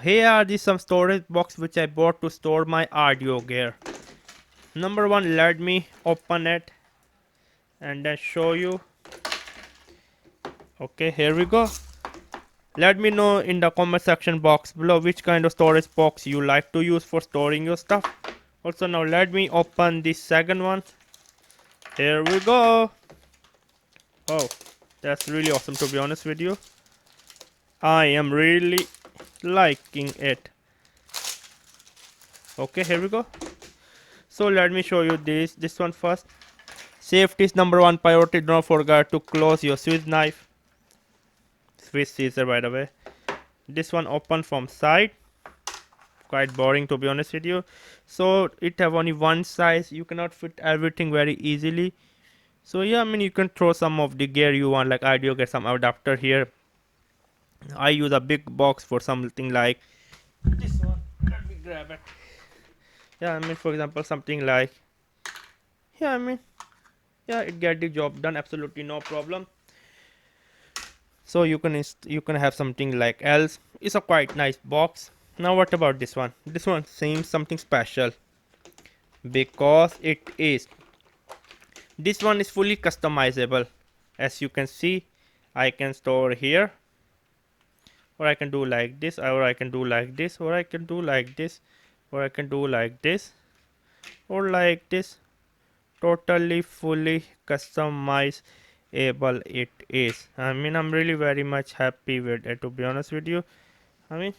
here are the some storage box which I bought to store my audio gear. Number one, let me open it and then show you. Okay, here we go. Let me know in the comment section box below which kind of storage box you like to use for storing your stuff. Also, now let me open the second one. Here we go. Oh, that's really awesome, to be honest with you. I am really liking it. Okay, here we go. So let me show you this one first. Safety is number one priority. Don't forget to close your Swiss knife. Swiss scissor, by the way. This one open from side. Quite boring, to be honest with you. So it have only one size. You cannot fit everything very easily. So yeah, I mean, you can throw some of the gear you want, like audio, get some adapter here. I use a big box for something like this one. Let me grab it. Yeah, I mean, for example, something like, yeah, I mean, yeah, it get the job done, absolutely no problem. So you can have something like else. It's a quite nice box. Now what about this one? This one seems something special because it is. This one is fully customizable. As you can see, I can store here, or I can do like this, or I can do like this, or I can do like this, or I can do like this, or like this. Totally fully customizable it is. I mean, I'm really very much happy with it, to be honest with you. I mean,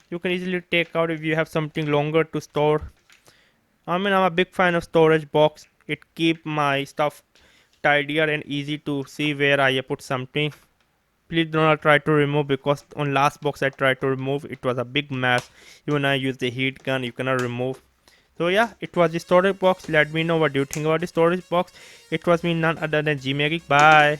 you can easily take out if you have something longer to store. I mean, I'm a big fan of storage box. It keep my stuff tidier and easy to see where I put something. Please do not try to remove, because on last box I tried to remove, it was a big mess. Even I use the heat gun, you cannot remove. So yeah, it was the storage box. Let me know what you think about the storage box. It was me, none other than Geek. Bye.